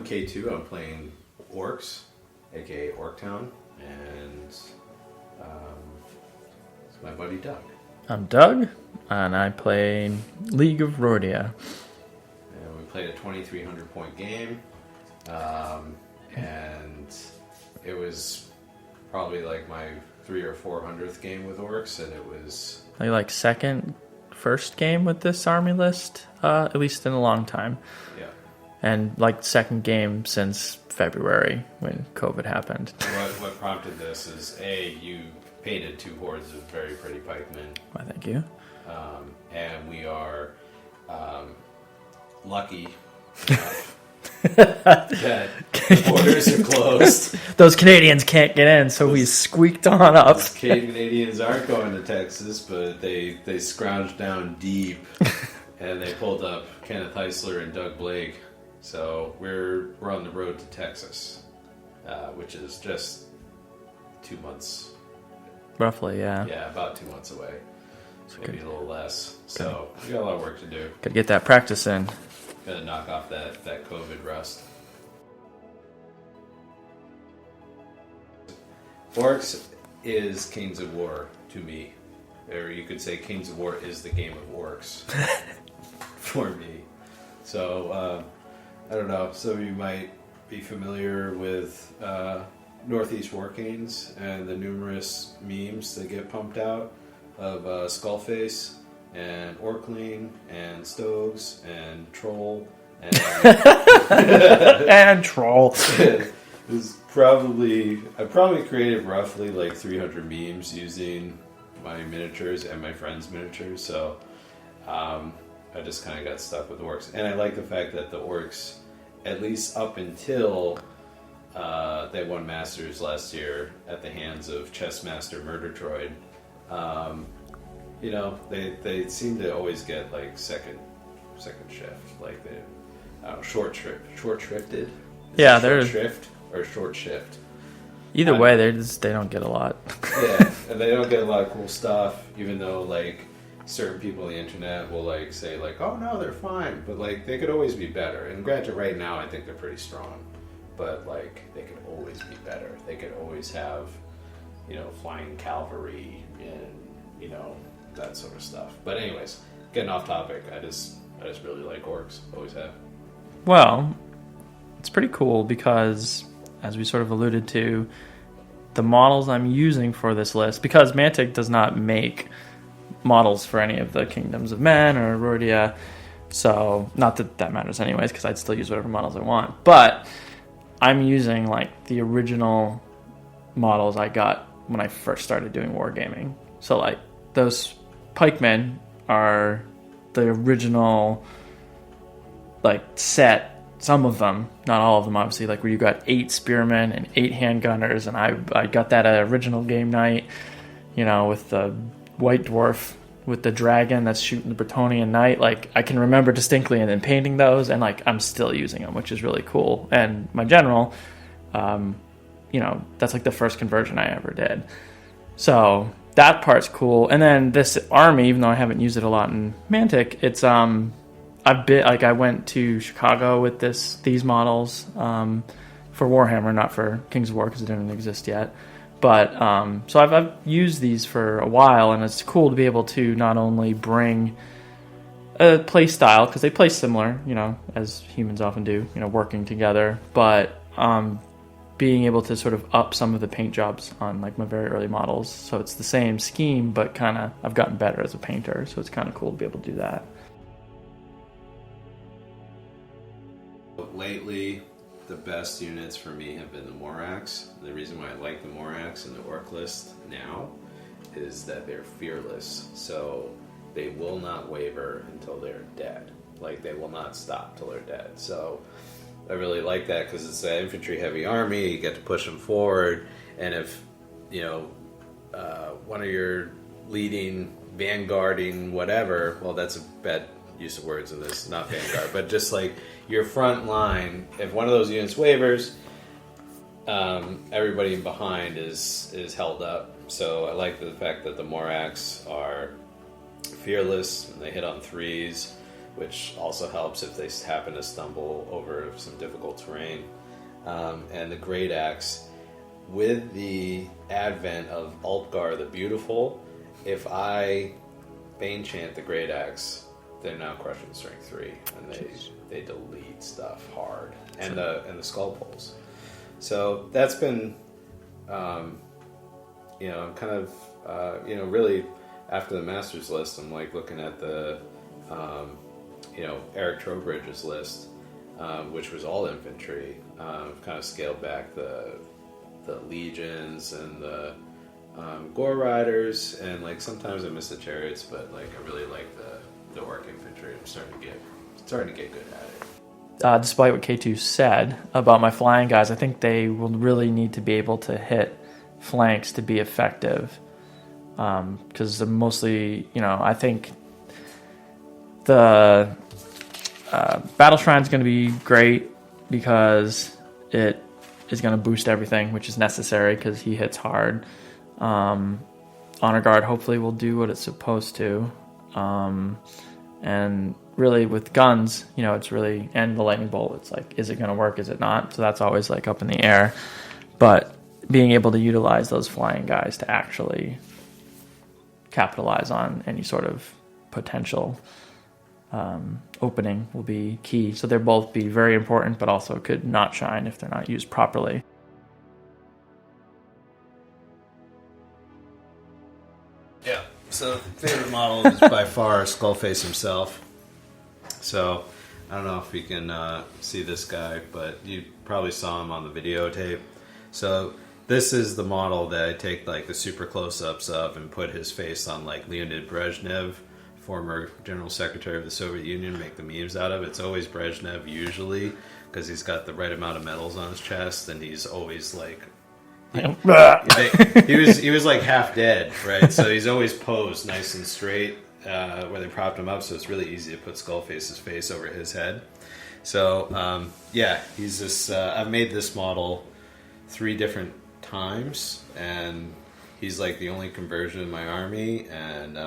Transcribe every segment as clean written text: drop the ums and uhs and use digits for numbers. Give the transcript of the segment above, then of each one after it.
K2. I'm playing Orcs, aka Orktown, and it's my buddy Doug. I'm Doug, and I play League of Rhordia. And we played a 2,300 point game, and it was probably like my 300th or 400th game with Orcs, and it was... Like first game with this army list, at least in a long time. Yeah. And like second game since February when COVID happened. What prompted this is, you painted 2 hordes of very pretty pikemen. Why, thank you. And we are lucky that the borders are closed. Those Canadians can't get in, so we squeaked on up. Canadians aren't going to Texas, but they scrounged down deep, and they pulled up Kenneth Heisler and Doug Blake. So we're on the road to Texas, which is just 2 months. Roughly, yeah. Yeah, about 2 months away. Maybe a little less. So we got a lot of work to do. Gotta get that practice in. Gotta knock off that COVID rust. Orcs is Kings of War to me. Or you could say Kings of War is the game of Orcs for me. So, I don't know. Some of you might be familiar with Northeast War Kings and the numerous memes that get pumped out of Skullface and Orkling and Stogs and Troll and and Troll. I probably created roughly like 300 memes using my miniatures and my friends' miniatures, so I just kind of got stuck with Orcs. And I like the fact that the Orcs, at least up until they won Masters last year at the hands of Chessmaster Murdertroid, they seem to always get like second shift, like they short shrifted. Yeah, they're short shrift or short shift. Either way, they don't get a lot. Yeah, and they don't get a lot of cool stuff, even though like certain people on the internet will like say like, oh no, they're fine, but like they could always be better. And granted, right now I think they're pretty strong, but like they could always be better. They could always have, flying cavalry and that sort of stuff. But anyways, getting off topic, I just really like Orcs. Always have. Well, it's pretty cool because, as we sort of alluded to, the models I'm using for this list, because Mantic does not make models for any of the Kingdoms of Men or Rhordia, so not that matters anyways, because I'd still use whatever models I want, but I'm using like the original models I got when I first started doing wargaming. So like those pikemen are the original like set. Some of them, not all of them, obviously, like where you got 8 spearmen and 8 handgunners, and I got that at original game night, with the white dwarf with the dragon that's shooting the Bretonian knight. Like I can remember distinctly, and then painting those, and like I'm still using them, which is really cool. And my general, that's like the first conversion I ever did. So that part's cool. And then this army, even though I haven't used it a lot in Mantic, it's I went to Chicago with these models for Warhammer, not for Kings of War because it didn't exist yet. But so I've used these for a while, and it's cool to be able to not only bring a play style, because they play similar, as humans often do, working together, but being able to sort of up some of the paint jobs on like my very early models. So it's the same scheme, but kind of I've gotten better as a painter, so it's kind of cool to be able to do that. Lately, the best units for me have been the Morax. The reason why I like the Morax in the Orc list now is that they're fearless. So they will not waver until they're dead. Like they will not stop till they're dead. So I really like that because it's an infantry heavy army. You get to push them forward, and if one of your leading vanguarding whatever, well, that's a bad use of words in this, not vanguard, but just like your front line, if one of those units wavers, everybody behind is held up. So I like the fact that the Morax are fearless and they hit on 3s. which also helps if they happen to stumble over some difficult terrain. And the Great Axe, with the advent of Ultgar the Beautiful, if I Bane Chant the Great Axe, they're now crushing Strength 3, and they delete stuff hard, and the Skull Pulls. So that's been, you know, kind of, you know, really after the Masters list, I'm like looking at the, you know, Eric Trowbridge's list, which was all infantry. Kind of scaled back the legions and the gore riders, and like sometimes I miss the chariots, but like I really like the orc infantry. I'm starting to get good at it. Despite what K2 said about my flying guys, I think they will really need to be able to hit flanks to be effective. Because mostly, you know, I think the Battle Shrine is going to be great because it is going to boost everything, which is necessary because he hits hard. Honor Guard hopefully will do what it's supposed to. And really with guns, you know, it's really, and the lightning bolt, it's like, is it going to work? Is it not? So that's always like up in the air. But being able to utilize those flying guys to actually capitalize on any sort of potential opening will be key. So they'll both be very important, but also could not shine if they're not used properly. Yeah. So favorite model is by far Skullface himself. So I don't know if you can see this guy, but you probably saw him on the videotape. So this is the model that I take like the super close-ups of and put his face on like Leonid Brezhnev, former General Secretary of the Soviet Union, make the memes out of. It's always Brezhnev usually because he's got the right amount of medals on his chest, and he's always like he was like half dead, right? So he's always posed nice and straight where they propped him up, so it's really easy to put Skullface's face over his head. So yeah, he's this. I've made this model 3 different times, and he's like the only conversion in my army. And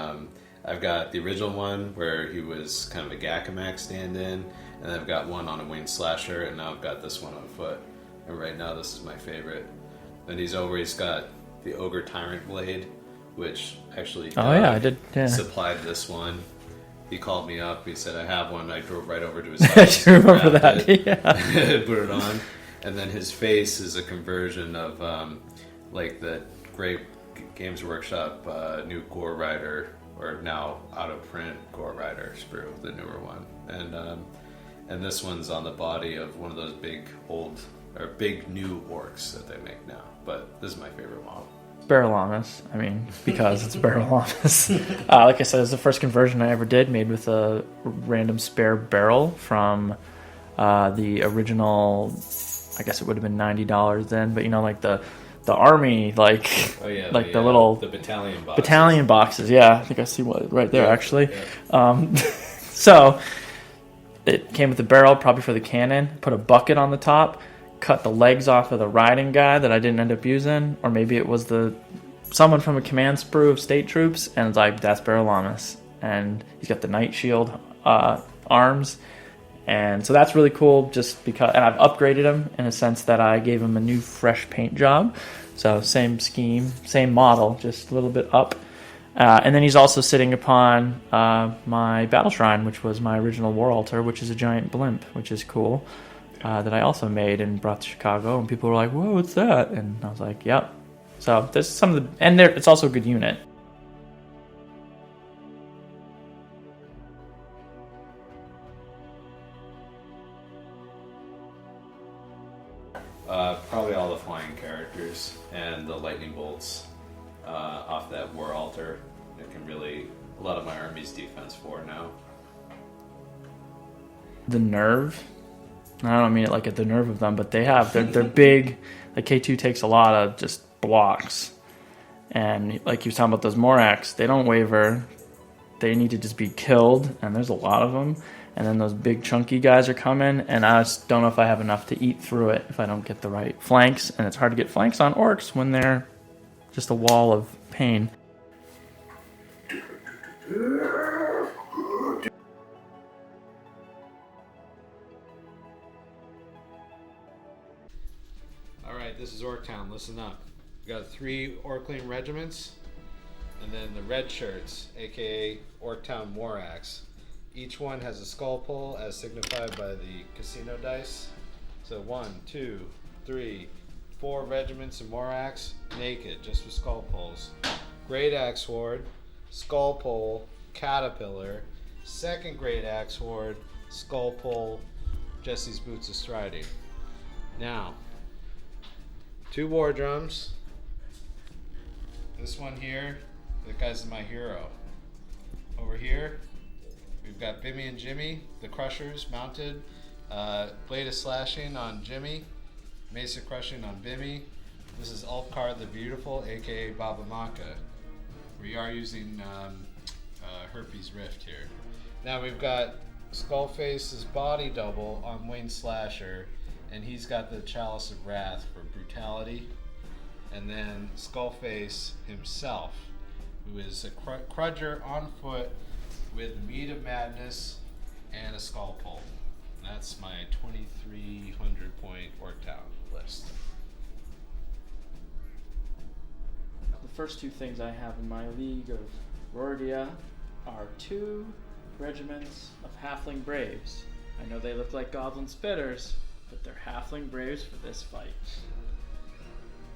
I've got the original one where he was kind of a Gakamak stand-in, and I've got one on a winged slasher, and now I've got this one on foot. And right now this is my favorite. Then he's always got the Ogre Tyrant Blade, which actually I did supplied this one. He called me up, he said I have one, I drove right over to his house. I remember that, yeah. Put it on. And then his face is a conversion of like the great Games Workshop new Gore Rider, or now out of print Gore Rider sprue, the newer one. And this one's on the body of one of those big new orcs that they make now. But this is my favorite model. Barrelamus, I mean, because it's Barrelamus. Like I said, it's the first conversion I ever did, made with a random spare barrel from the original. I guess it would have been $90 then, but you know, like the army, like the little battalion boxes. Yeah, I think I see one right there actually. Yeah. So it came with the barrel, probably for the cannon. Put a bucket on the top, cut the legs off of the riding guy that I didn't end up using, or maybe it was someone from a command sprue of state troops, and it's like, that's Barrelamus, and he's got the Knight Shield arms. And so that's really cool, just because, and I've upgraded him in a sense that I gave him a new fresh paint job. So same scheme, same model, just a little bit up. And then he's also sitting upon my Battle Shrine, which was my original War Altar, which is a giant blimp, which is cool, that I also made and brought to Chicago. And people were like, whoa, what's that? And I was like, yep. So there's some of the, and it's also a good unit. Probably all the flying characters and the lightning bolts off that War Altar. It can really, a lot of my army's defense 4 now. The nerve, I don't mean it like at the nerve of them, but they're big. Like K2 takes a lot of just blocks, and like you were talking about those Morax, they don't waver. They need to just be killed, and there's a lot of them. And then those big chunky guys are coming, and I just don't know if I have enough to eat through it if I don't get the right flanks. And it's hard to get flanks on orcs when they're just a wall of pain. this is Orktown. Listen up. We got 3 Orkling regiments, and then the red shirts, aka Orktown Morax. Each one has a skull pole as signified by the casino dice. So 1, 2, 3, 4 regiments of Morax, naked, just with skull poles. Great Axe Horde, skull pole, caterpillar. Second Great Axe Horde, skull pole, Jesse's boots of striding. Now, 2 war drums. This one here, that guy's my hero. Over here, we've got Bimmy and Jimmy, the Crushers, mounted. Blade of Slashing on Jimmy, Mesa Crushing on Bimmy. This is Ulfkar the Beautiful, aka Baba Maka. We are using Herpes Rift here. Now we've got Skullface's body double on Wayne Slasher, and he's got the Chalice of Wrath for brutality. And then Skullface himself, who is a Crudger on foot with Meat of Madness and a skull pole. That's my 2,300 point Orktown list. The first 2 things I have in my League of Rhordia are 2 regiments of Halfling Braves. I know they look like Goblin Spitters, but they're Halfling Braves for this fight.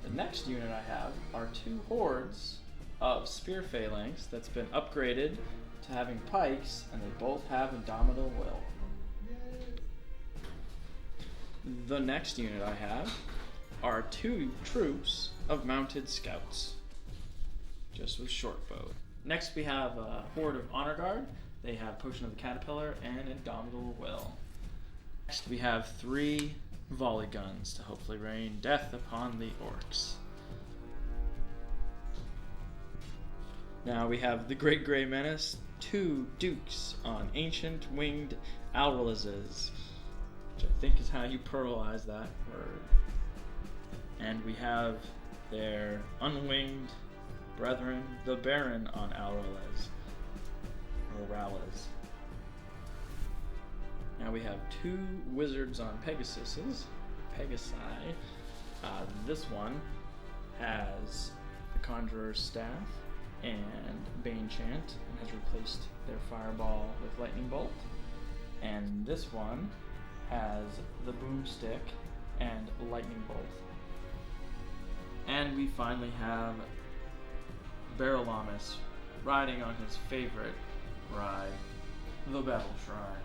The next unit I have are 2 hordes of Spear Phalanx that's been upgraded to having pikes, and they both have Indomitable Will. The next unit I have are 2 troops of mounted scouts, just with short bow. Next we have a horde of Honor Guard. They have Potion of the Caterpillar and Indomitable Will. Next we have 3 volley guns to hopefully rain death upon the orcs. Now we have the Great Grey Menace, 2 dukes on ancient winged Alralizes, which I think is how you pluralize that word. And we have their unwinged brethren, the Baron on Alrales, or Rallas. Now we have 2 wizards on Pegasuses, Pegasi. This one has the Conjurer's Staff and Bane Chant, and has replaced their Fireball with Lightning Bolt. And this one has the Boomstick and Lightning Bolt. And we finally have Barrelamus riding on his favorite ride, the Battle Shrine.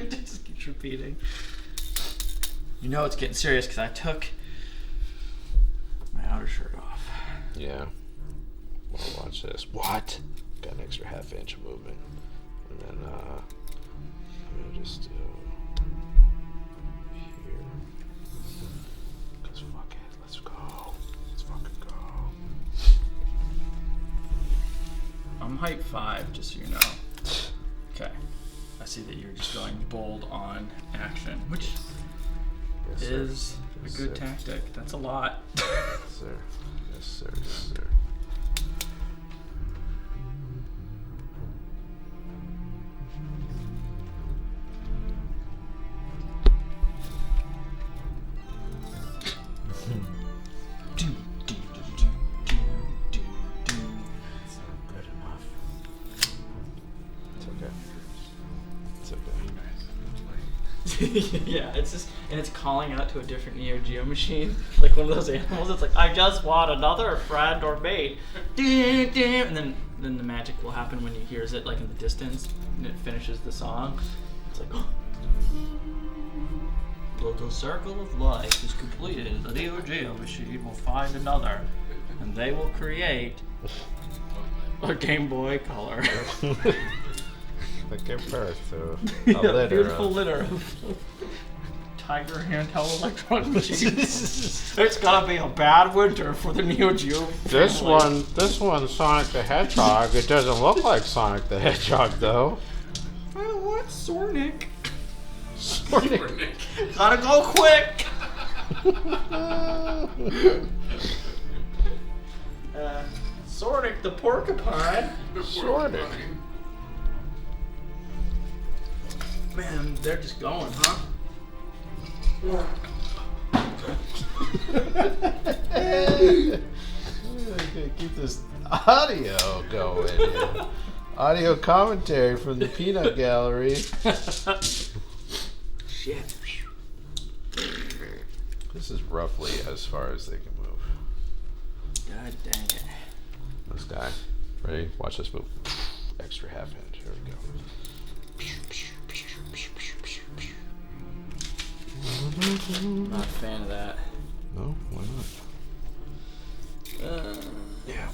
Just keeps repeating. You know it's getting serious because I took my outer shirt off. Yeah. Well, watch this. What? Got an extra ½ inch of movement. And then, I'm gonna just do here. Cause fuck it, let's go. Let's fucking go. I'm height 5, just so you know. Okay. I see that you're just going bold on action, which is a good tactic. That's a lot. Yes, sir. Yes, sir. Yes, sir. Yeah, it's just, and it's calling out to a different Neo Geo machine, like one of those animals. It's like, I just want another friend or mate, and then the magic will happen when he hears it, like in the distance, and it finishes the song. It's like, oh, Well, the circle of life is completed. The Neo Geo machine will find another, and they will create a Game Boy Color. They give birth to A a litter. beautiful litter of Tiger handheld electronic machines. It's gonna be a bad winter for the Neo Geo. This family. one, Sonic the Hedgehog. It doesn't look like Sonic the Hedgehog though. Oh, what? Sornick. Sonic. Gotta go quick! Sornick the porcupine. Sonic. Man, they're just going, huh? Keep this audio going. Here. Audio commentary from the Peanut Gallery. Shit. This is roughly as far as they can move. God dang it. This guy. Ready? Watch this move. Extra half inch. Here we go. Not a fan of that. No? Why not? Yeah.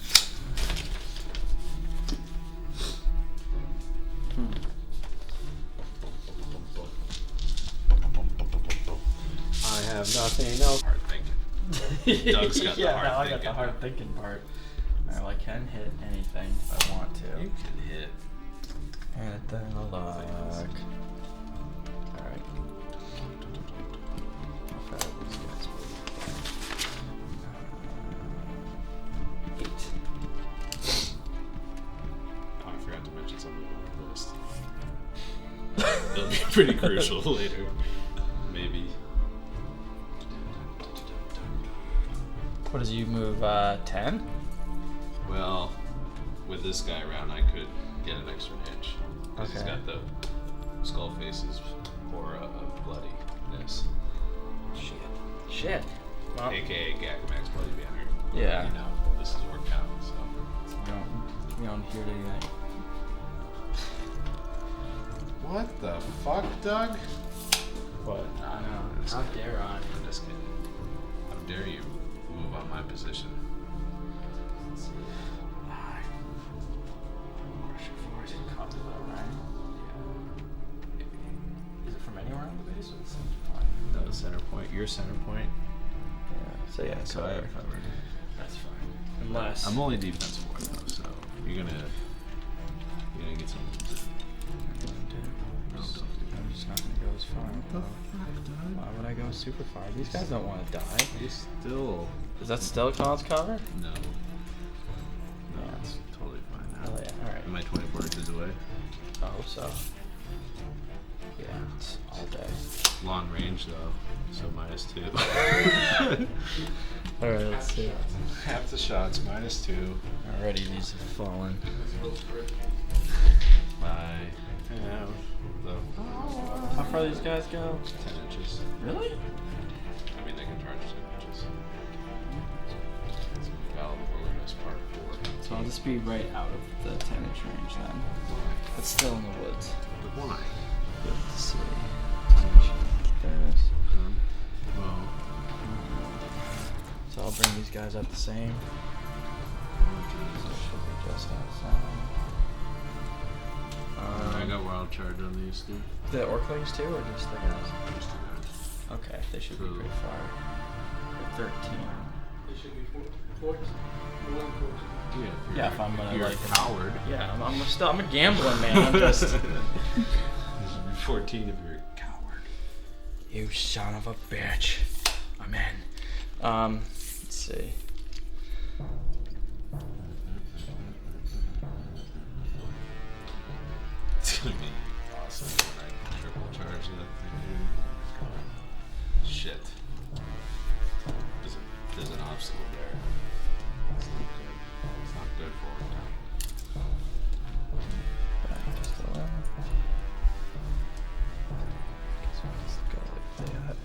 I have nothing else. Hard thinking. Doug's got the yeah, hard now I got thinking. the hard thinking part. Alright, well, I can hit anything if I want to. You can hit. Anything I like. Alright. How far are these guys moving? 8. Oh, I forgot to mention something on the list. It'll be pretty crucial later. Maybe. What does you move, 10? Well, with this guy around, I could get an extra inch. 'Cause he's Okay. got the skull faces aura of bloodiness. Shit. Well, AKA Gagamax Bloody Banner. Yeah. You know, this is worked out, so. we don't hear anything. What the fuck, Doug? But I know. How dare I? I'm just kidding. How dare you move on my position? Let's see. Pressure force and copy that, right? Yeah. Is it from anywhere on the base or the center point? That was center point. Your center point. Yeah. So yeah, So I have covered. That's fine. Unless I'm only defense 4 though, so you're gonna get some. I'm just not gonna go as far. Why would I go super far? These guys don't want to die. You still. Is that still cause cover? No. No, Yeah. it's totally fine now. Oh yeah. All right. Am I 24 inches away? I hope so. Yeah, it's all day. Long range though, so -2. All right, let's see. Half the shots, -2. Already these have fallen. By How far these guys go? 10 inches. Really? I mean, they can charge 10 inches. It's Barrelamus Part 4. So I'll just be right out of the 10-inch range then. But still in the woods. But why? Good to see. This. Well, So I'll bring these guys up the same. So it should be just outside. I got wild charge on these two. The Orclings too, or just the guys? Just two guys. Okay, they should be So- pretty far. They're 13. They should be 14. Yeah, if I'm gonna you're like a coward. Yeah, I'm a gambling man. I'm just. 14 if you're a coward. You son of a bitch. I'm in. Let's see. It's gonna be awesome when I triple charge that thing. Shit. There's an obstacle there. It's not good. It's not good for it. Back just a little. Guess we'll just go like that.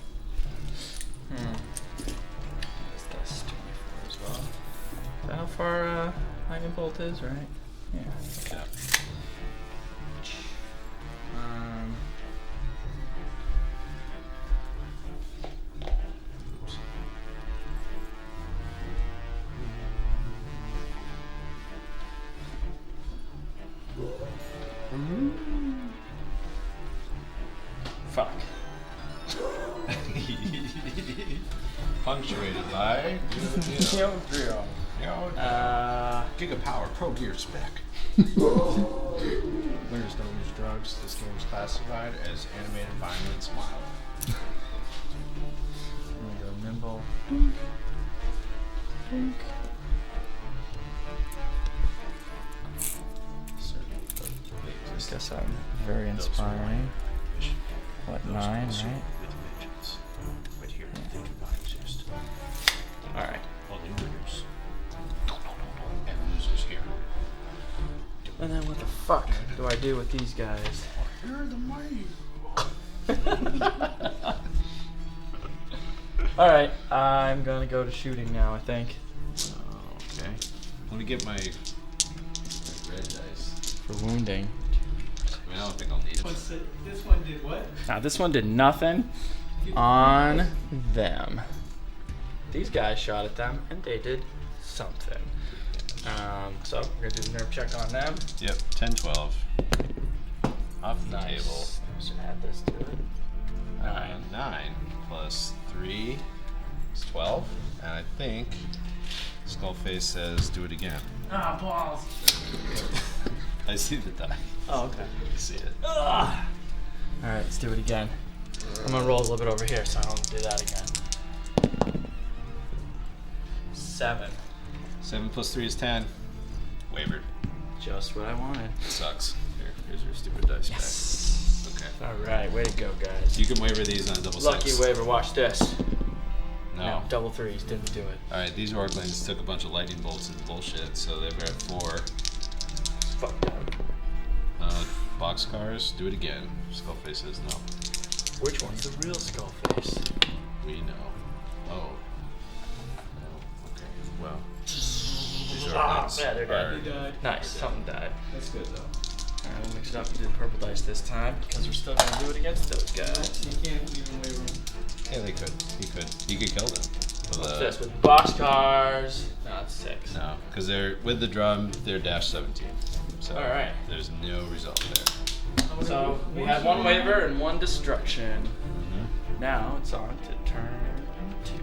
This guy's 24 as well. Is that how far lightning bolt is, right? Yeah. Yeah. Fuck. Punctuated by Gigapower Pro Gear spec. Players don't use drugs. This game is classified as animated violence mild. I'm gonna go nimble. I guess I'm very inspiring. What, 9, right? But here they do not exist. Alright. Only winners. And losers here. And then what the fuck do I do with these guys? Here the mighty. Alright, I'm gonna go to shooting now, I think. Okay. Let me get my red dice. For wounding. I mean, I don't think I'll need it. This one did what? Now this one did nothing on them. These guys shot at them and they did something. So we're gonna do the nerve check on them. Yep, 10, 12. Off the table. Should add this to it. 9 plus 3 is 12. And I think Skullface says do it again. Ah, balls. I see the die. Oh, okay. I see it. Alright, let's do it again. I'm gonna roll a little bit over here so I don't do that again. 7. 7 plus 3 is 10. Wavered. Just what I wanted. Sucks. Here's your stupid dice Yes. back. Okay. Alright, way to go, guys. You can waver these on a double Lucky six. waiver, watch this. No. Double threes, didn't do it. Alright, these Orclings took a bunch of lightning bolts and bullshit, so they've got 4. Fuck that. Boxcars, do it again. Skullface says no. Which one's the real skull face? We know. Oh. Oh, okay. Well. These Orclings yeah, they're dead. are- He died. Nice, something died. That's good though. Alright, we'll mix it up and do the purple dice this time because we're still gonna do it against those guys. You can't even waiver them. Yeah, they could. He could. He could kill them. What's this with boxcars? No, that's 6. No, because they're with the drum. They're dash 17. So Alright. there's no result there. So we had 1 waiver and 1 destruction. Mm-hmm. Now it's on to turn 2.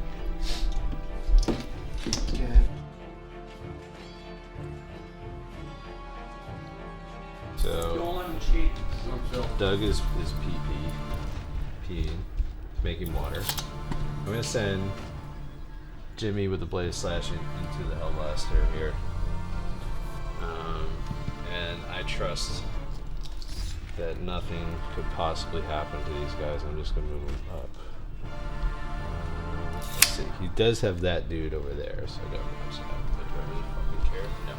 So Don't let him cheat. Doug is peeing, making water. I'm gonna send Jimmy with the blade of slashing into the Hellblaster here. And I trust that nothing could possibly happen to these guys. I'm just gonna move them up. Let's see. He does have that dude over there, so I gotta watch that. But do I really fucking care? No.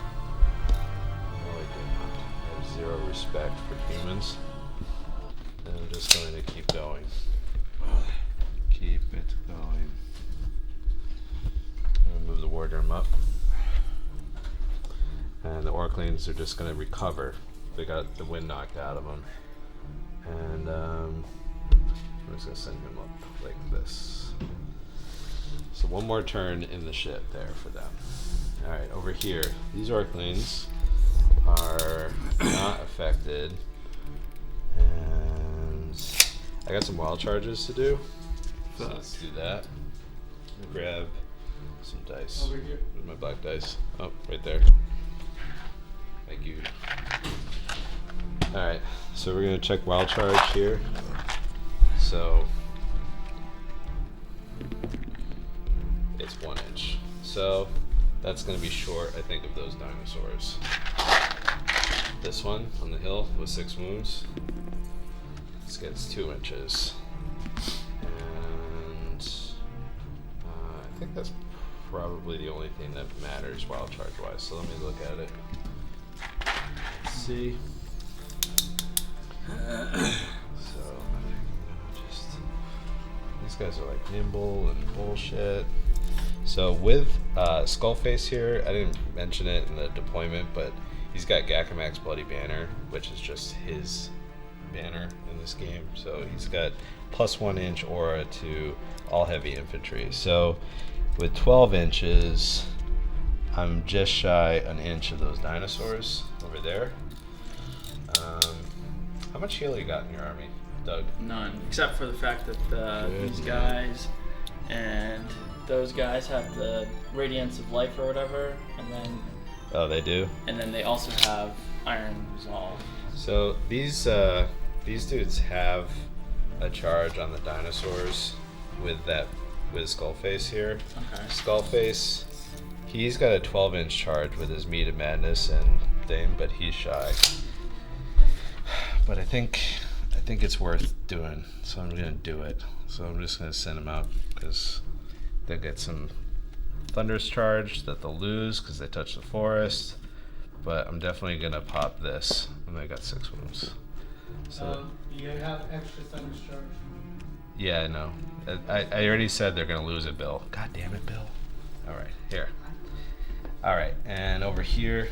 No, I do not. I have 0 respect for humans. And I'm just going to keep going. Keep it going. I'm gonna move the war drum up. And the Orclings are just going to recover. They got the wind knocked out of them. And I'm just going to send him up like this. So 1 more turn in the ship there for them. Alright, over here. These Orclings are not affected. And I got some wild charges to do. So let's do that. I'm gonna grab some dice. Over here. Where's my black dice? Oh, right there. Thank you. Alright, so we're gonna check wild charge here. So it's 1 inch. So that's gonna be short, I think, of those dinosaurs. This one on the hill with 6 wounds. This gets 2 inches. And I think that's probably the only thing that matters wild charge wise. So let me look at it. Let's see. So just these guys are like nimble and bullshit. So with Skullface here, I didn't mention it in the deployment, but he's got Gakamak's Bloody Banner, which is just his banner in this game. So he's got plus 1 inch aura to all heavy infantry. So with 12 inches, I'm just shy an inch of those dinosaurs over there. How much heal you got in your army, Doug? None, except for the fact that these Good. guys and those guys have the Radiance of Life or whatever, and then Oh, they do? they also have Iron Resolve. So these dudes have a charge on the dinosaurs with Skullface here. Okay. Skullface, he's got a 12-inch charge with his Meat of Madness and thing, but he's shy. But I think it's worth doing, so I'm gonna do it. So I'm just gonna send him out because they'll get some Thunder's charge that they'll lose because they touch the forest. But I'm definitely gonna pop this, and I got 6 wounds. So You have extra thunder charge. yeah, I know. I already said they're gonna lose it, Bill. God damn it, Bill. All right, here. All right, and over here,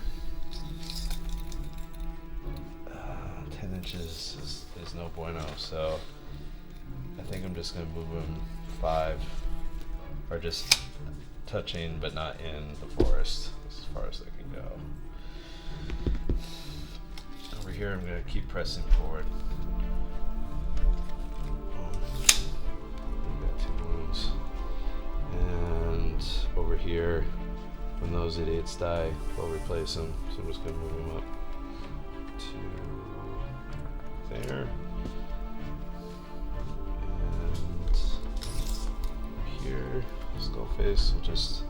10 inches is no bueno. So I think I'm just gonna move him 5, or just touching but not in the forest as far as they can go. Over here, I'm gonna keep pressing forward. We got 2 wounds. And over here, when those idiots die, we'll replace them. So I'm just gonna move them up to there. And here, Skullface will just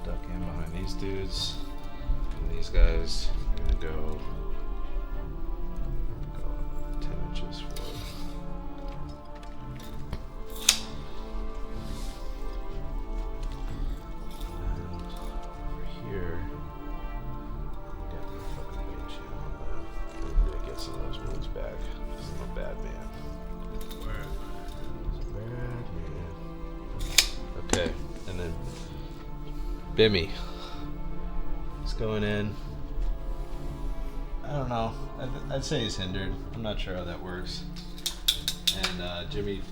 duck in behind these dudes. And these guys are gonna go 10 inches forward. And over here, I got my fucking mage hand on that. I'm gonna get some of those wounds back. I'm a bad man. Bad man. Okay, and then Bimmy. He's going in. I don't know. I'd say he's hindered. I'm not sure how that works. And Jimmy,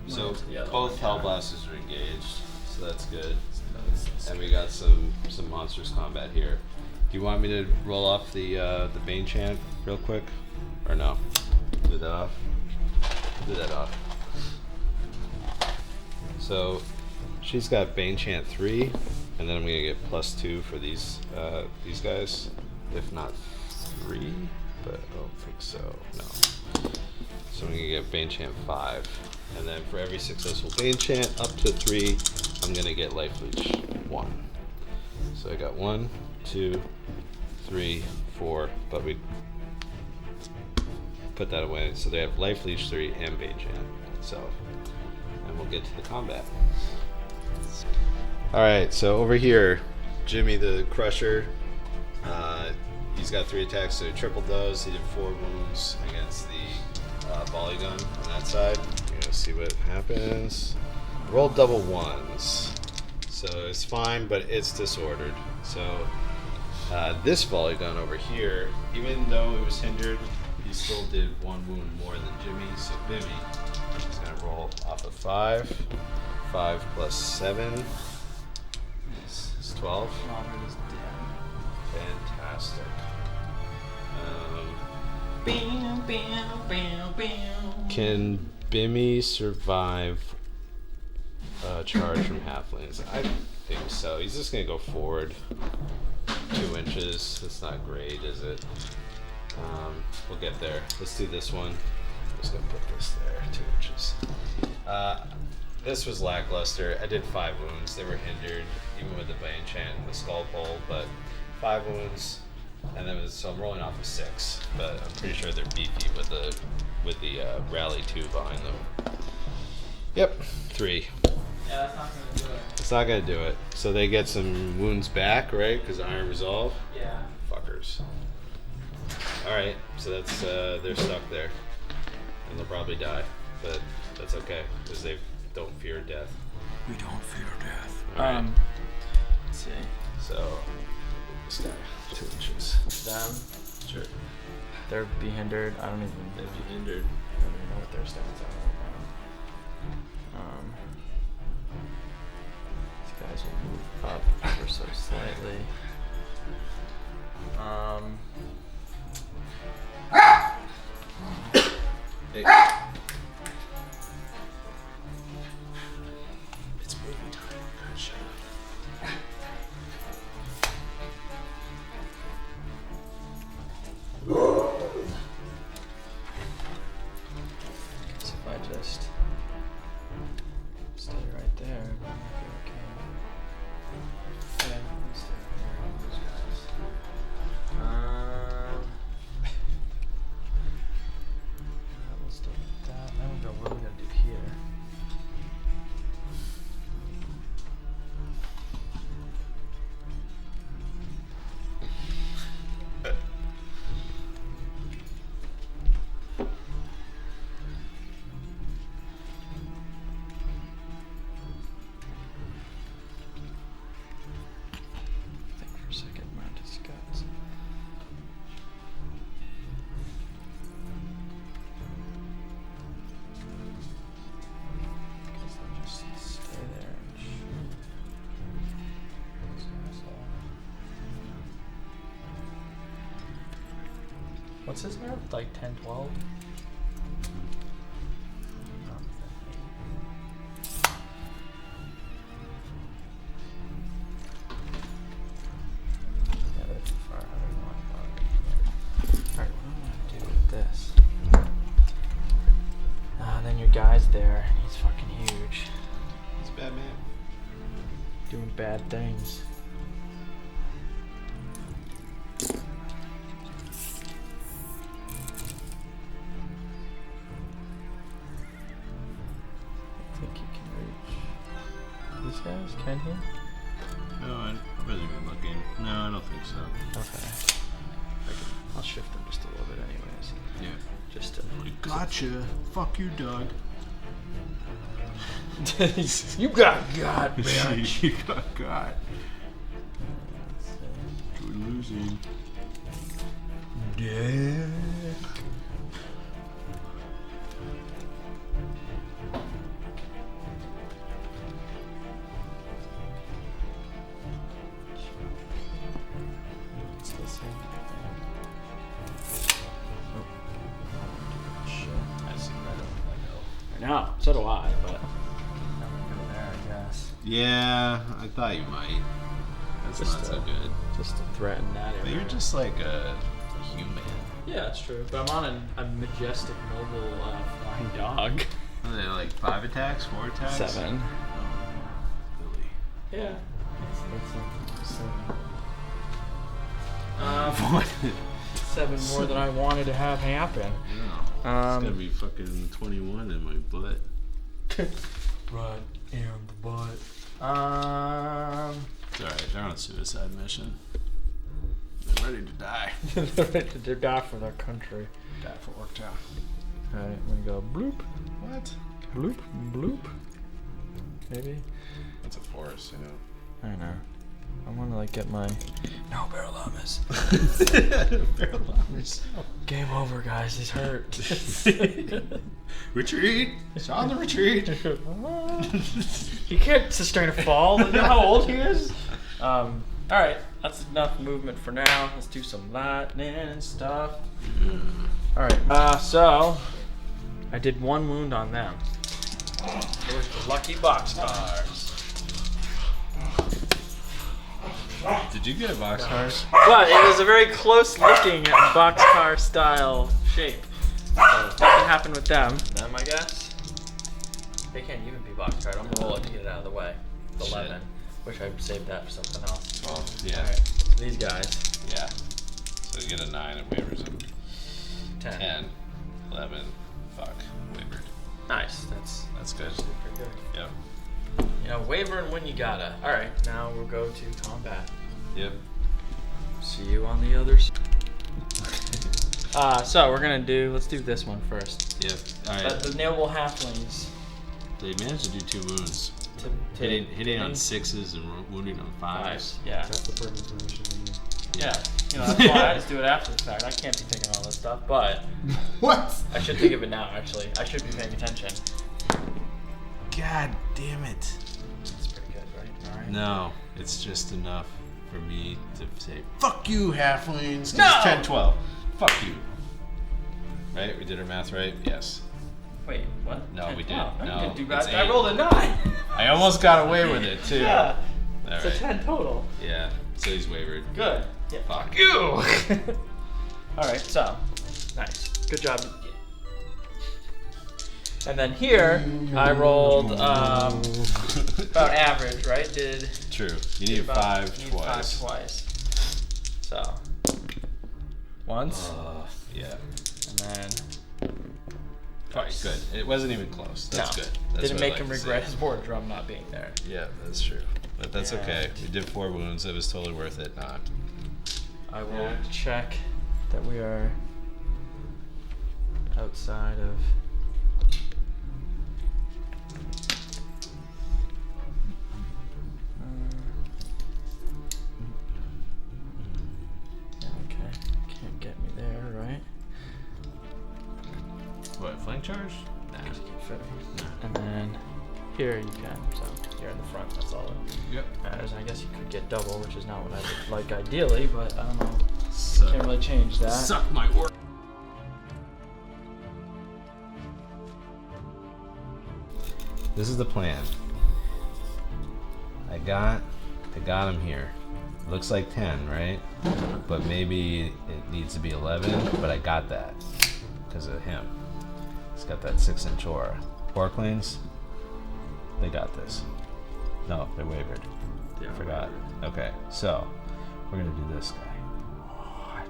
so both Hellblasters are engaged, so that's good. And we got some monsters combat here. Do you want me to roll off the Bane chant real quick, or no? Do that off. Do that off. So she's got Bane chant 3, and then I'm gonna get +2 for these guys, if not 3, but I don't think so. No. So I'm gonna get Bane chant 5, and then for every successful Bane chant up to 3, I'm gonna get Life Leech 1. So I got 1, 2, 3, 4, but we put that away. So they have Life Leech 3 and Bane chant. So, and we'll get to the combat. All right, so over here, Jimmy the Crusher. He's got 3 attacks, so he tripled those. He did 4 wounds against the volley gun on that side. You're gonna see what happens. Rolled double 1s, so it's fine, but it's disordered. So this volley gun over here, even though it was hindered, he still did 1 wound more than Jimmy. So Bimmy is gonna roll off of 5. 5 plus 7 is 12. Robert is dead. Fantastic. Can Bimmy survive a charge from halflings? I think so. He's just gonna go forward 2 inches. That's not great, is it? We'll get there. Let's do this one. I'm just gonna put this there, 2 inches. This was lackluster. I did 5 wounds. They were hindered, even with the Bane chant and the skull pole, but 5 wounds. And then so I'm rolling off of 6, but I'm pretty sure they're beefy with the rally 2 behind them. Yep, 3. Yeah, that's not gonna do it. It's not gonna do it. So they get some wounds back, right? Because Iron Resolve. Yeah. Fuckers. All right, so that's they're stuck there, and they'll probably die, but that's okay because they don't fear death. We don't fear death. All right. Let's see. So this guy, 2 inches. Them. Sure. They're be hindered. I don't even Hindered. know what their stats are right now. These guys will move up ever so slightly. What's his nerf? Like 10, 12? Yeah, that's too far. I don't know what Alright, what am I gonna do with this? Then your guy's there, and he's fucking huge. He's a bad man. Doing bad things. I think he can reach these guys, can he? No, I wasn't even looking. No, I don't think so. Okay. I'll shift them just a little bit anyways. Yeah. Just to... Gotcha. Fuck you, Doug. You got God, bitch. You got got. We're losing. Yeah. It's the same thing. I see that. I know, so do I, but I'm gonna go there, I guess. Yeah, I thought you might. That's Just not so good. Just to threaten that But area. you're just like a human. Yeah, that's true. But I'm on a majestic mobile flying dog. Are they like 5 attacks, 4 attacks? 7. Oh, really? Yeah. That's 7. What? 7 more than I wanted to have happen. No. It's gonna be fucking 21 in my butt. Right in the butt. It's alright, they're on a suicide mission. They're ready to die. They're ready to die for their country. Die for Orktown. Alright, I'm gonna go bloop, What? bloop, bloop. Maybe? That's a forest, you know. I don't know. I wanna like get my... No, Barrelamus. Barrelamus. Game over, guys. He's hurt. Retreat! It's on the retreat! He can't sustain a fall. You know how old he is? Alright, that's enough movement for now. Let's do some lightning and stuff. Alright, so I did 1 wound on them. There's the lucky boxcars. Did you get a boxcar? But it was a very close looking boxcar style shape. So that can happen with them, I guess. They can't even be boxcar. I'm gonna roll it to get it out of the way. The Shit. 11. Wish I saved that for something else. Well, yeah. Alright, these guys. Yeah. So you get a 9 and waivers them. 10. 10. 11. Fuck. Wavered. Nice. That's good. super good. Yep. You know, wavering when you gotta. Alright, now we'll go to combat. Yep. See you on the other side. So we're gonna let's do this one first. Yep. Alright. The nailable halflings. They managed to do 2 wounds. Hitting on 6s and wounding on 5s. Yeah. That's the purpose of the mission. Yeah. You know, that's why I just do it after the fact. I can't be thinking all this stuff, but What? I should think of it now, actually. I should be paying attention. God damn it. That's pretty good, right? Alright. No, it's just enough for me to say, fuck you, halflings. 'Cause No! It's 10, 12. Fuck you. Right? We did our math right? Yes. Wait, what? No, 10, we 12. didn't. No, No, you didn't do it's bad. I 8. rolled a 9. I almost got away with it, too. Yeah. All It's a right. 10 total. Yeah. So he's wavered. Good. Yeah. Fuck you. Alright, so. Nice. Good job. And then here, I rolled about average, right? True. You need 5 need twice. 5 twice. So. Once. Yeah. And then. Alright, good. It wasn't even close. That's No. good. That's Didn't what I make him like to regret see. his board drum not being there. Yeah, that's true. But that's And- okay. We did 4 wounds. It was totally worth it. Not. I will check that we are outside of. Yeah, okay. Can't get me there, right? What, flank charge? Nah. And then here you can, so you're in the front, that's all that Yep. matters. I guess you could get double, which is not what I would like ideally, but I don't know. Suck. Can't really change that. Suck my orc. this is the plan. I got him here. Looks like 10, right? But maybe it needs to be 11, but I got that because of him. He's got that 6-inch aura. Orclings, they got this. No, they wavered. Yeah, I forgot. Okay, so we're gonna do this guy. Like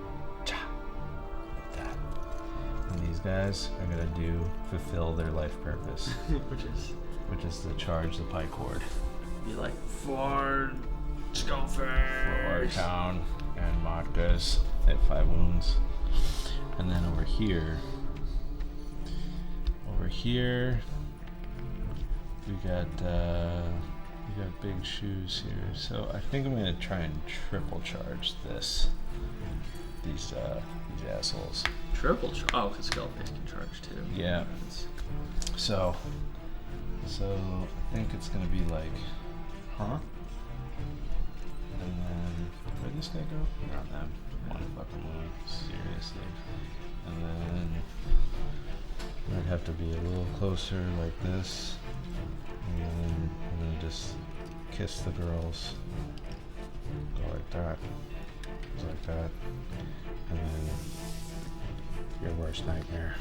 that. And these guys are gonna fulfill their life purpose, which is to charge the pike horde. Be like, for Skullfish. For Town and Matkas. They have 5 wounds. And then over here, we got big shoes here. So I think I'm gonna try and triple charge these assholes. Triple charge? Oh, because Skullfish can charge too. Yeah. So I think it's gonna be like, huh? And then where'd this guy go? Not them. One fucking wound. Seriously. And then might have to be a little closer like this. And then just kiss the girls. Go like that. Just like that. And then your worst nightmare.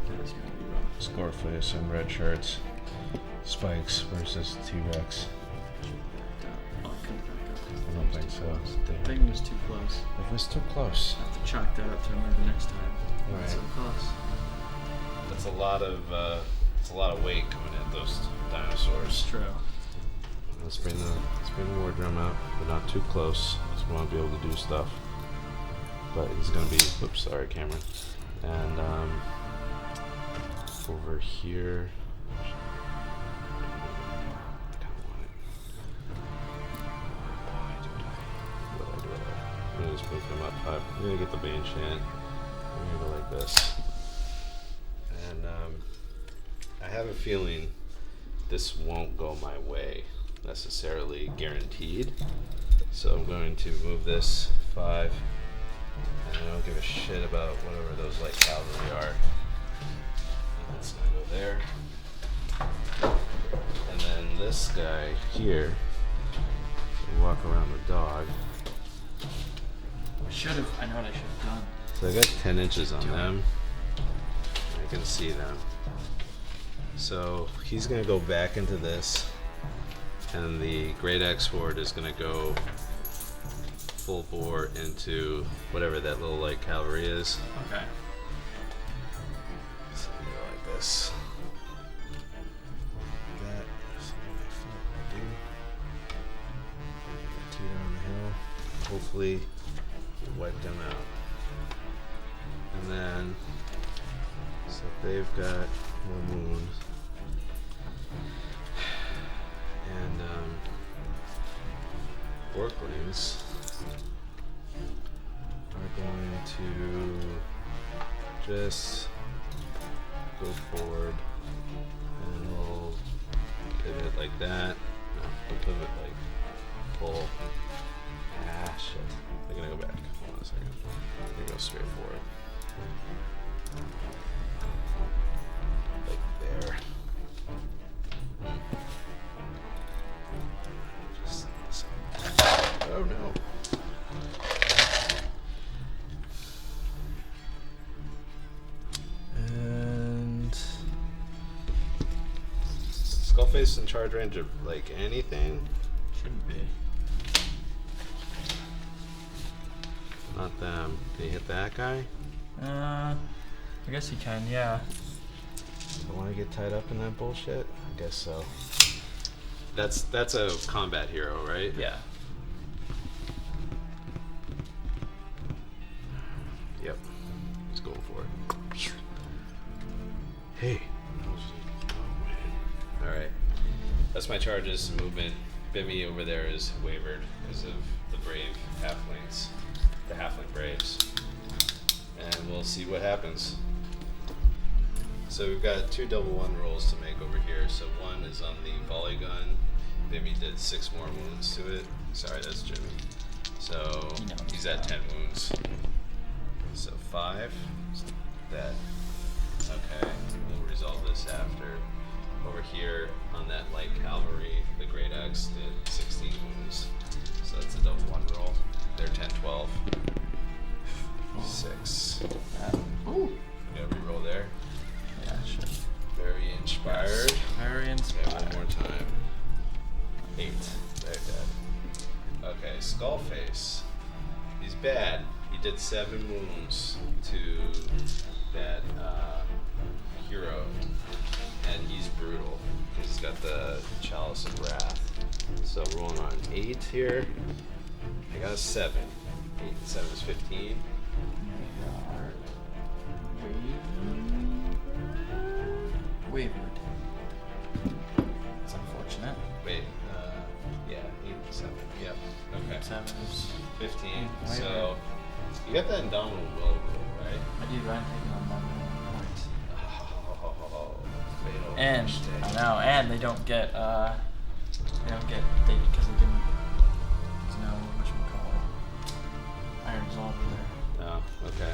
That's gonna be rough. Scoreface and red shirts. Spikes versus T-Rex. Oh, I couldn't back up. I don't think so. The Damn. thing was too close. It was too close. I have to chalk that up to remember next time. Right. So close. That's a lot of weight coming at those dinosaurs. True. Let's bring the war drum out, but not too close. Just want to be able to do stuff. But he's gonna be. Oops, sorry, Cameron. And over here. I'm gonna just move him up 5. I'm gonna get the Bane Chant. I'm gonna go like this. And I have a feeling this won't go my way necessarily, guaranteed. So I'm going to move this 5. And I don't give a shit about whatever those light cavalry are. And that's gonna go there. And then this guy here will walk around the dog. I know what I should have done. So I got 10 inches on them. I can see them. So he's gonna go back into this, and the Great X Horde is gonna go full bore into whatever that little light cavalry is. Okay. So I'm gonna go like this. Like that. So what I do. Teeter on the hill. Hopefully wipe them out. And then, so they've got one wound. And Orclings are going to just go forward, and we'll pivot like that. No, we'll pivot like full. Ah, shit. They're gonna go back. Hold on a second. They're gonna go straight forward. Like there. Just this up. Oh no. And Skullface and charge range of like anything. Shouldn't be. Not them. Can you hit that guy? I guess you can, yeah. I want to get tied up in that bullshit? I guess so. That's a combat hero, right? Yeah. Yep. He's going for it. Hey. Alright. That's my charges. Movement. Bimmy over there is wavered because of the brave halflings. The halfling braves. And we'll see what happens. So we've got 2 double 1 rolls to make over here. So 1 is on the volley gun. Bimmy did 6 more wounds to it. Sorry, that's Jimmy. So he's at 10 wounds. So 5. That. Okay, we'll resolve this. this after. Over here on that light cavalry, the Great Axe did 16 wounds. So that's a double 1 roll. They're 10, 12. 6. Ooh. Got a reroll there. Yeah, sure. Very inspired. Very Okay, inspired. one more time. 8. They're dead. Okay, Skullface. He's bad. He did 7 wounds to that hero. And he's brutal. He's got the Chalice of Wrath. So rolling on 8 here. I got a 7. 8 and 7 is 15. Wavered. It's unfortunate. Wait, yeah, 8 and 7. Yep. Okay. 7 is 15. Wavered. So you got that Indomitable Will rule, right? I do right taking on my points. Oh, fatal And mistake. I know, and they don't get because they didn't. There's no whatchamacallit, Iron Resolve there. Oh, okay.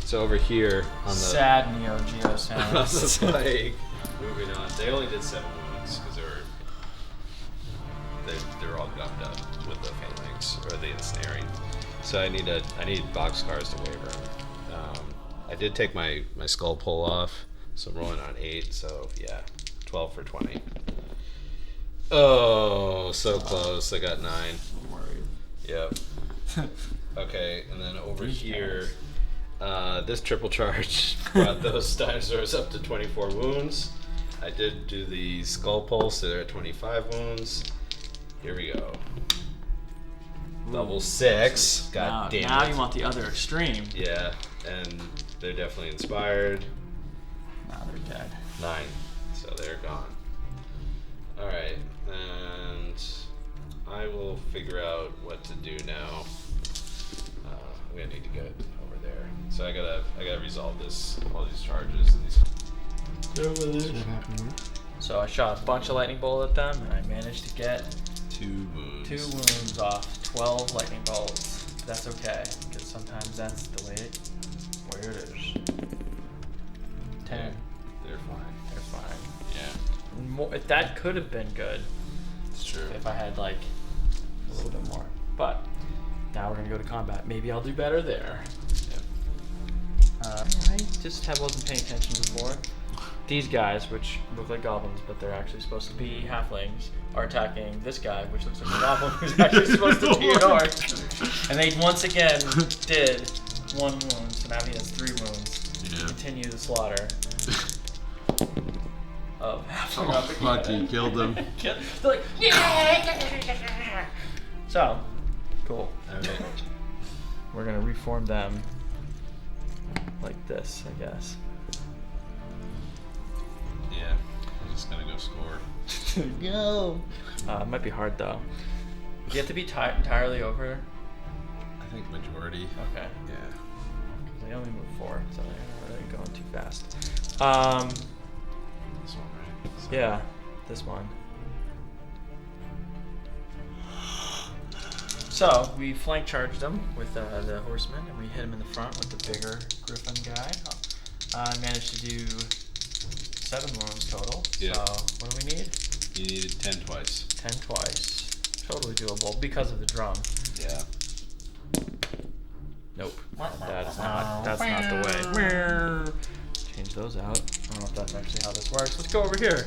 So over here on the Sad Neo Geo on sounds. the plague, moving on. They only did 7 wounds because they're all gummed up with the phalanx or the ensnaring. So I need boxcars to waver them. I did take my skull pull off, so I'm rolling on 8. So yeah, 12 for 20. Oh, so close. I got 9. I'm worried. Yep. Okay, and then over These here, this triple charge brought those dinosaurs up to 24 wounds. I did do the skull pulse, so they're at 25 wounds. Here we go. Level 6. God damn now it. you want the other extreme. Yeah, and they're definitely inspired. Now they're dead. 9, so they're gone. Alright, and I will figure out what to do now. I'm gonna need to get over there. So I gotta resolve all these charges and these. So I shot a bunch of lightning bolt at them, and I managed to get 2 wounds. 2 wounds off 12 lightning bolts. But that's okay, because sometimes that's the way where it is. 10. They're fine. They're fine. Yeah, More, that could have been good it's true. if I had like a little bit more. But now we're gonna go to combat. Maybe I'll do better there. I just wasn't paying attention before. These guys, which look like goblins, but they're actually supposed to be halflings, are attacking this guy, which looks like a goblin, who's actually supposed to be an orc. And they once again did 1 wound, so now he has 3 wounds. Yeah. Continue the slaughter of halfling Oh, up fuck, again. you killed them. They're like, yeah! So, cool. Alright. We're gonna reform them like this, I guess. Yeah, I'm just gonna go score. Go! It might be hard though. Do you have to be entirely over? I think majority. Okay. Yeah. They only move 4, so they're really going too fast. This one, right? So- Yeah, this one. So we flank charged them with the horsemen, and we hit him in the front with the bigger griffin guy. I managed to do 7 wounds total. Yeah. So what do we need? You needed 10 twice. 10 twice. Totally doable because of the drum. Yeah. Nope. That's not the way. Change those out. I don't know if that's actually how this works. Let's go over here.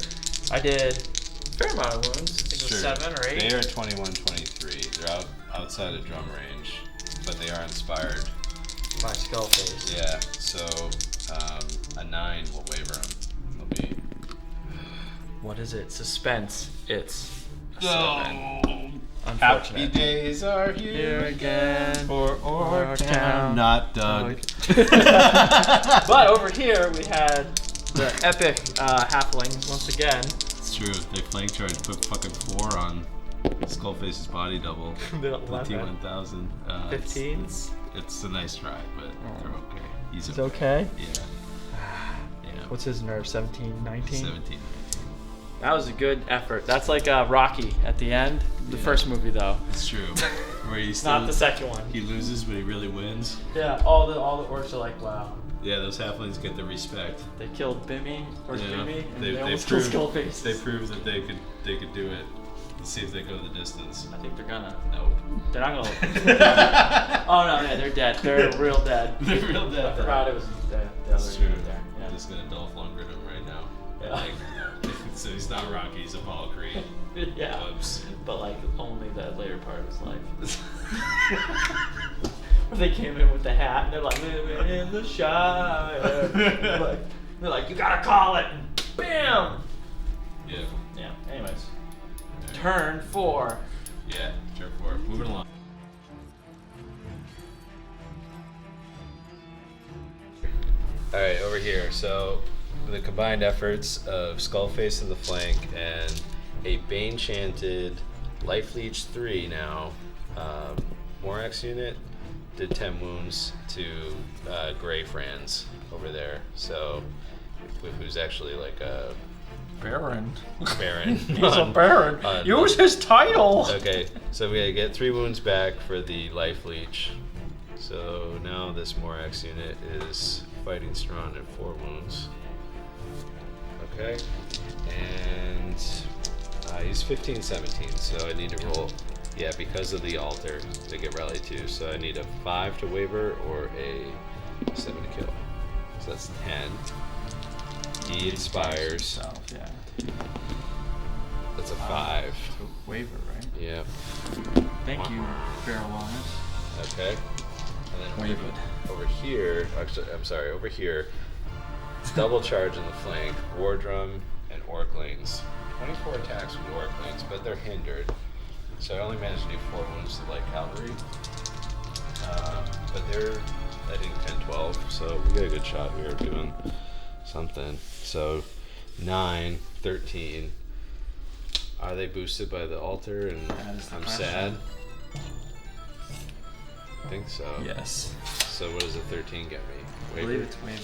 I did a fair amount of wounds. I think it was 7 or 8. They are 21, 23. They're outside of drum range, but they are inspired. My skull face. Yeah, so a 9 will waver them. They'll be. What is it? Suspense. It's a 7. Happy Unfortunate. days are here again for Orc Orc Town. Not Doug. But over here we had the epic halflings once again. It's true. They flank charge, put fucking 4 on Skullface's body double. The The 11. T1000. 15. It's a nice try, but they're okay. It's okay. Yeah. Yeah. What's his nerve? 17, 19? 17. That was a good effort. That's like Rocky at the end. The Yeah. first movie though. It's true. Where he's Not the second one. He loses, but he really wins. Yeah, all the orcs are like, wow. Yeah, those halflings get the respect. They killed Bimmy, or Jimmy, and they almost proved, killed Skullface. They proved that they could do it. Let's see if they go the distance. I think they're gonna. Nope. They're not gonna. Oh no, yeah, they're dead. They're real dead. They're real dead. I forgot it was the other That's true. unit there. Yeah. I'm just gonna Dolph Lundgren him right now. Yeah. So he's not Rocky, he's Apollo Creed. Yeah. Whoops. But like only that later part of his life. Where they came in with the hat and they're like, living in the Shire. they're like, you gotta call it. And bam. Yeah. Yeah. Anyways, turn 4. Yeah. Turn 4. Moving along. All right, over here. So the combined efforts of Skullface in the flank and a Bane Chanted Life Leech 3 now, Morax unit did 10 wounds to Gray Franz over there. So who's actually like a Baron. Baron. He's a Baron. Use his title. Okay, so we gotta get 3 wounds back for the Life Leech. So now this Morax unit is fighting strong at 4 wounds. Okay, and he's 15-17, so I need to roll. Yeah, because of the altar to get rally 2, so I need a 5 to waver or a 7 to kill. So that's 10. He inspires. Yeah. That's a 5. Waver, right? Yeah. Thank you, Barrelamus. Okay. And then Wavered. over here, actually, I'm sorry, over here, double charge in the flank, War Drum and Orclings. 24 attacks with Orclings, but they're hindered. So I only managed to do 4 wounds to light cavalry. But they're, I think, 10-12, so we got a good shot here of doing something. So 9, 13. Are they boosted by the altar? And I'm sad. I think so. Yes. So what does a 13 get me? I believe it's wavered.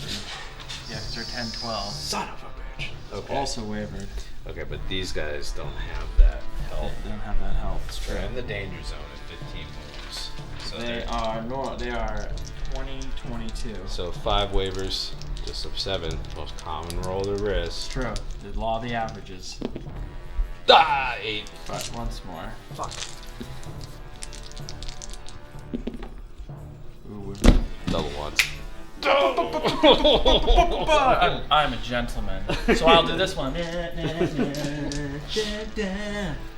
Yeah, because they're 10-12. Son of a bitch. Okay. Also wavered. Okay, but these guys don't have that help. They don't have that help. It's true. They're in the danger zone at 15 wounds. So They are 20-22. So 5 waivers, just of 7. Most common roll of the wrist. True. The law of the averages. 8. But once more. Fuck. Ooh, Double ones. I'm a gentleman, so I'll do this one.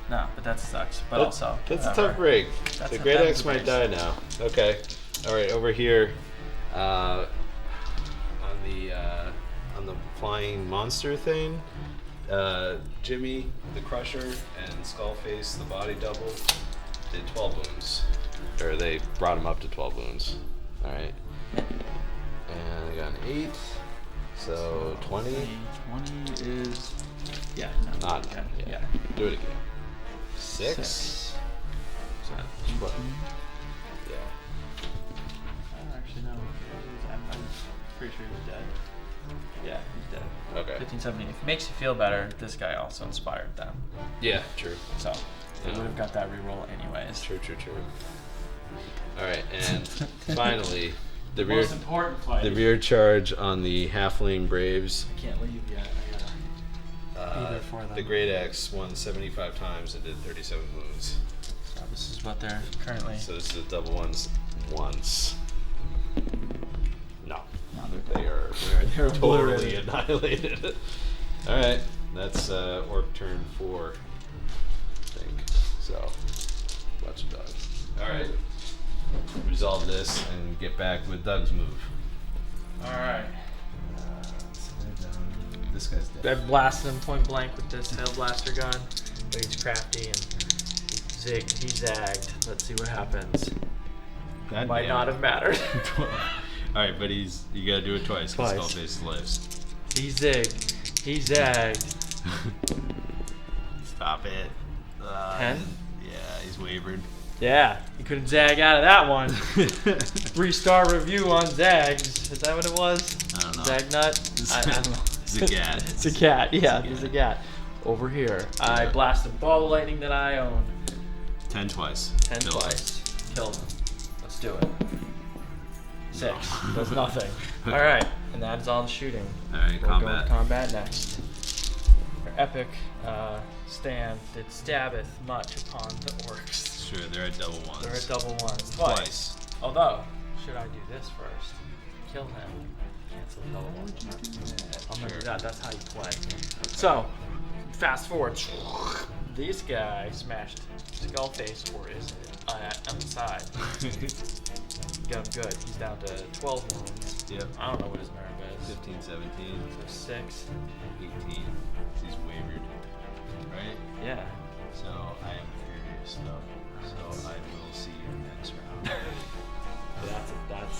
No, but that sucks. But also, That's a tough break. The Great that Axe was might a die now. Okay. Alright, over here, on the flying monster thing, Jimmy, the Crusher, and Skullface, the body double, did 12 wounds. Or they brought him up to 12 wounds. Alright. And I got an 8. So 20. 20 is yeah. No, Not okay. yeah. Do it again. 6. So, Yeah. actually, no. I'm pretty sure he's dead. Yeah, he's dead. Okay. 15, 17. If it makes you feel better, this guy also inspired them. Yeah, true. So they Yeah. would have got that reroll anyways. True. Alright, and finally, the Most important fight. rear charge on the Halfling Braves. I can't leave yet. I gotta be there for them. The Great Axe won 75 times and did 37 wounds. So this is what they're currently. So this is the double ones once. No. No, they're They are they're totally obliterated. annihilated. Alright, that's Orc turn 4, I think. So, watch it, Doug. Alright. Resolve this and get back with Doug's move. Alright. This guy's dead. I blasted him point blank with this Hail Blaster gun, but he's crafty and he zagged. Let's see what happens. God Might damn not it. have mattered. Alright, but you gotta do it twice because Twice. Skullface lives. He zigged. He zagged. Stop it. 10? Yeah, he's wavered. Yeah, he couldn't zag out of that one. 3-star review on zags. Is that what it was? I don't know. Zag nut? I don't know. It's a cat. It's a cat. Yeah, there's a cat. Over here. I blasted ball of lightning that I own. 10 twice. 10 Kill it. twice. Kill them. Let's do it. 6. Does nothing. Alright, and that is all the shooting. Alright, We'll combat. go with combat next. Their epic stand did stabbeth much upon the orcs. Sure, they're at double ones. They're at double ones. Twice. Although, should I do this first? Kill him. Cancel double one. I'm gonna do that. That's how you play. So, fast forward. This guy smashed Skullface, or is it on the side? Got him good. He's down to 12 wounds. Yep. I don't know what his nerve is. 15, 17, So 6. 18. He's wavered. Right? Yeah. So I am furious though. So I will see you next round. That's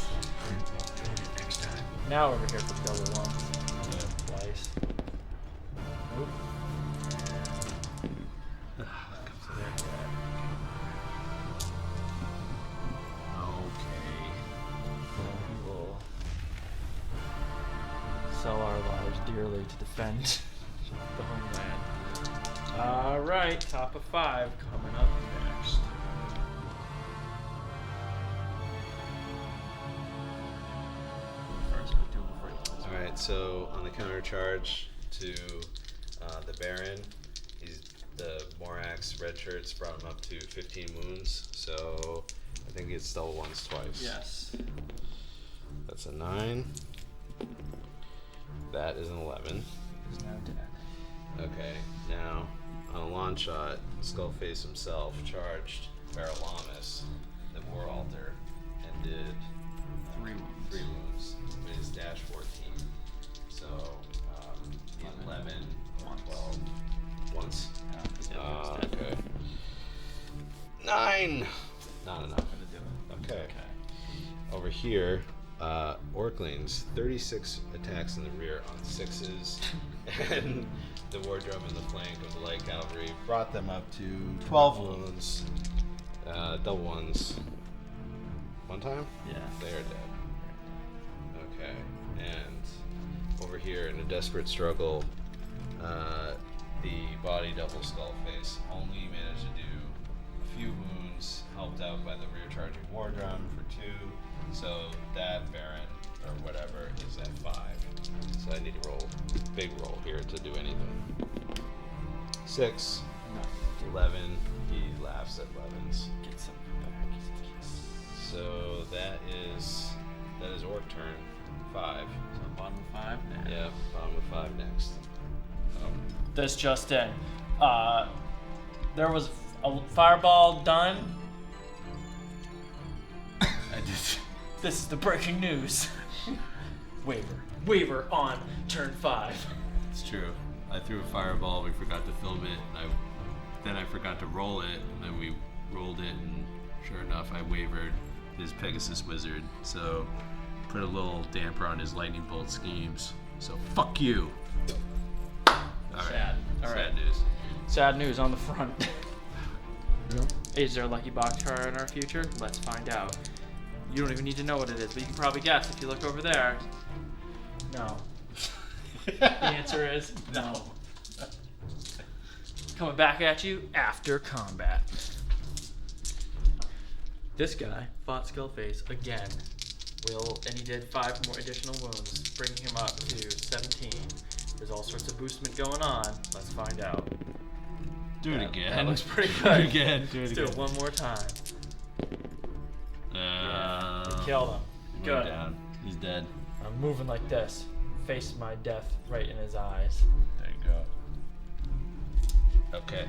next time. Now over here for double one. Twice. Nope. So there you Okay. We will sell our lives dearly to defend the homeland. Alright, top of 5 coming up next. First, but do it before you close. Alright, so on the counter charge to the Baron, the Morax red shirts brought him up to 15 wounds, so I think it's double ones twice. Yes. That's a 9. That is an 11. He's now dead. Okay, now on a launch shot, Skullface himself charged Barrelamus, the War Altar, and did 3 wounds. 3 wounds with his dash 14. So 11, 12, once. Okay. 9! Not enough. Okay. Over here, Orclings, 36 attacks in the rear on 6s, and the war drum in the flank of the light cavalry brought them up to 12 wounds, double ones. One time? Yeah. They are dead. Okay, and over here in a desperate struggle, the body double Skullface only managed to do a few wounds, helped out by the rear charging war drum for 2. So that Baron or whatever is at 5. So I need to roll big roll here to do anything. 6, 11. He laughs at 11s. Get some back. So that is Orc turn 5. So bottom of 5 now. Yeah, bottom of 5 next. This just in. There was a fireball done. I did. This is the breaking news. Waver on turn 5. It's true. I threw a fireball. We forgot to film it. Then I forgot to roll it. And then we rolled it, and sure enough, I wavered his Pegasus Wizard. So put a little damper on his lightning bolt schemes. So fuck you. All right. Sad. All Sad right. news. Sad news on the front. Is there a lucky box card in our future? Let's find out. You don't even need to know what it is, but you can probably guess if you look over there. No. The answer is no. Coming back at you after combat. This guy fought Skullface again. And he did 5 more additional wounds, bringing him up to 17. There's all sorts of boostment going on. Let's find out. Do it again. That looks pretty Do good. it again. Do it Let's again. do it one more time. Killed him. Good. Down. He's dead. I'm moving like this. Face my death right in his eyes. There you go. Okay.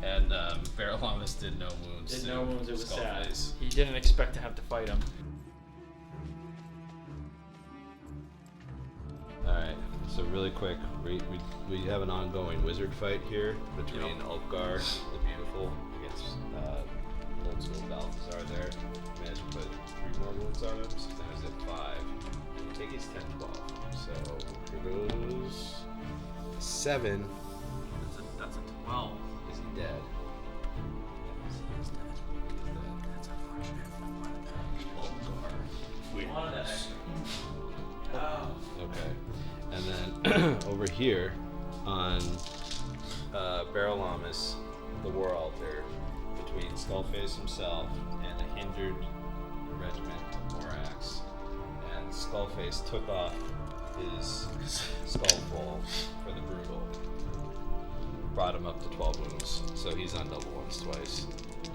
And Barrelamus did no wounds. Did to no wounds, it was sad. Skullface. He didn't expect to have to fight him. Alright, so really quick, we have an ongoing wizard fight here between Ulfgar, the Beautiful, against old school Balthazar there. Managed to put 3 more wounds on him, so now he's at 5. And take his 10-12. So here goes 7. That's a 12. Is he dead? He's dead. That's unfortunate. Ulfgar. One of that extra. Oh. Okay. And then over here on Barrelamus, the War Altar, between Skullface himself and a hindered regiment of Morax. And Skullface took off his skull for the brutal. Brought him up to 12 wounds, so he's on double ones twice.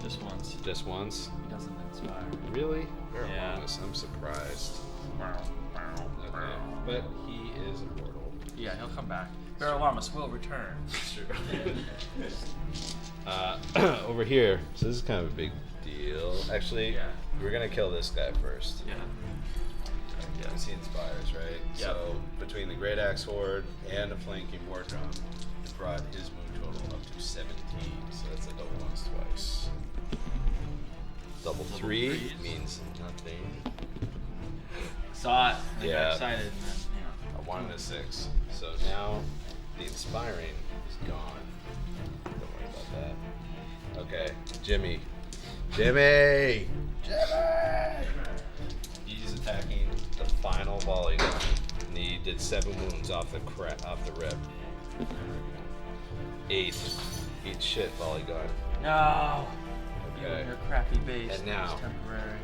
Just once. Just once? He doesn't inspire. Really? Yeah. Barrelamus, I'm surprised. Okay, but he is immortal. Yeah, he'll come back. Barrelamus will return. Sure. Over here, so this is kind of a big deal. Actually, Yeah. we're gonna kill this guy first. Yeah. Because he inspires, right? Yep. So between the Great Axe Horde and a flanking war drum, it brought his wound total up to 17. So that's a double ones twice. Double three threes. means nothing. Saw it. I Yeah. got excited. And then, A 1 and a 6. So now the inspiring is gone. Don't worry about that. Okay, Jimmy. Jimmy! He's attacking the final volley gun. And he did 7 wounds off the rib. 8. Eat shit, volley gun. No. You Okay. and your crappy base. And now- It's temporary.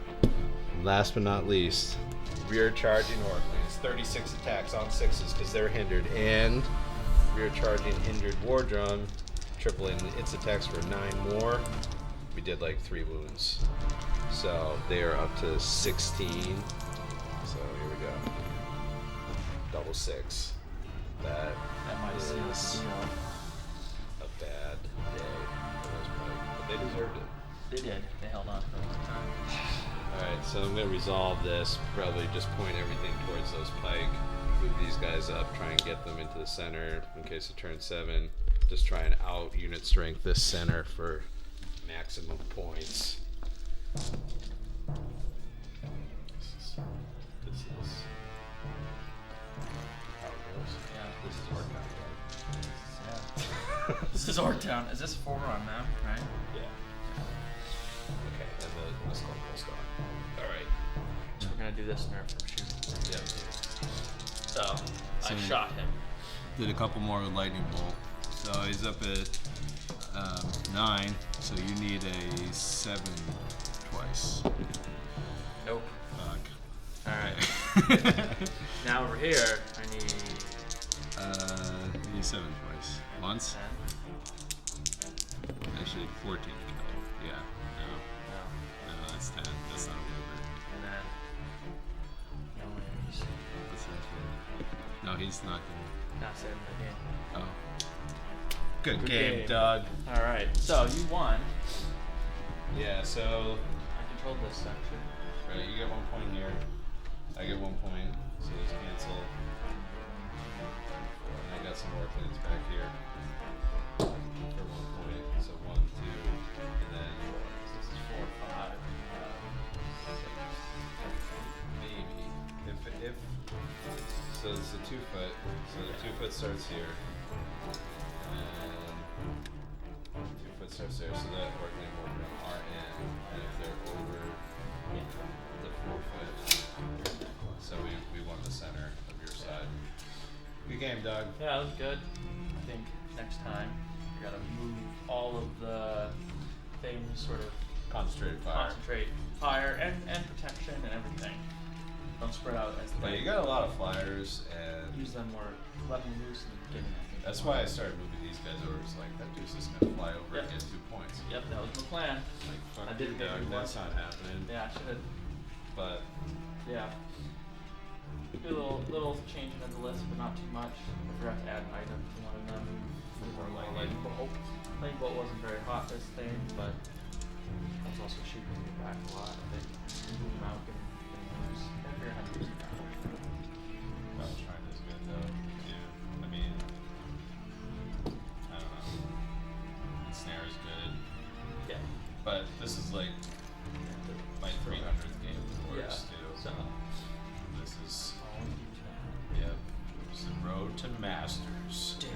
Last but not least, rear charging Orclings. 36 attacks on 6s because they're hindered. And rear charging hindered war drum, tripling its attacks for 9 more. We did like 3 wounds. So they are up to 16. So here we go. Double 6. That That might seal is the deal. a bad day for those Pike. But they deserved it. They did. They held on for a long time. Alright, so I'm going to resolve this. Probably just point everything towards those Pike. Move these guys up. Try and get them into the center in case of turn 7. Just try and out unit strength this center for maximum points. This is how it goes. Yeah. This is our Yeah. This is Orktown. Is this 4 on map, right? Yeah. Okay, and the skull goes gone. Alright. So we're gonna do this nerf from shooting. Yep. So I So- shot him. Did a couple more with lightning bolt. So he's up at 9. So you need a 7 twice. Nope. Fuck. Alright. Now over here, I need You need 7 twice. Once. 10. Actually, 14. Yeah. No. No. No, that's 10. That's not a waiver. And then no waves. What's that for? No, he's not gonna. Not saving the game. Oh. Good, Good game, game. Doug. Alright, so you won. Yeah, so I controlled this section. right, you get 1 point here. I get 1 point, so those cancel. And I got some more things back here for 1 point. So 1, 2, and then This is 4, 5. maybe if so it's a 2 foot. So the 2 foot starts here, and 2 foot starts there. So that working will bring RN, and if they're over the 4 foot, so we won the center of your side. Good game, Doug. Yeah, that was good. I think next time we gotta move all of the things, sort of Concentrated fire. concentrate fire and protection and everything. Don't spread out as But you got a lot of flyers, and use them more, let them loose in the beginning. I think. that's why I started moving these guys over. It's like that dude's just gonna fly over Yep. and get 2 points. Yep, that was the plan. Like fuck I didn't you, get Doug. you That's one. not happening. Yeah, I should. But Yeah. Do a little changing of the list, but not too much. I forgot to add an item to one of them. More Lightning lightning. bolt. Lightning bolt wasn't very hot this thing, but I was also shooting it back a lot. I think move them out, getting loose. I figured how to use it that way. Well, trying is good though. Yeah. I mean, I don't know. Snare is good, Yeah. but this is like my 300th game of Yeah. Orcs too. So. This is All you yep. It's the road to masters. do.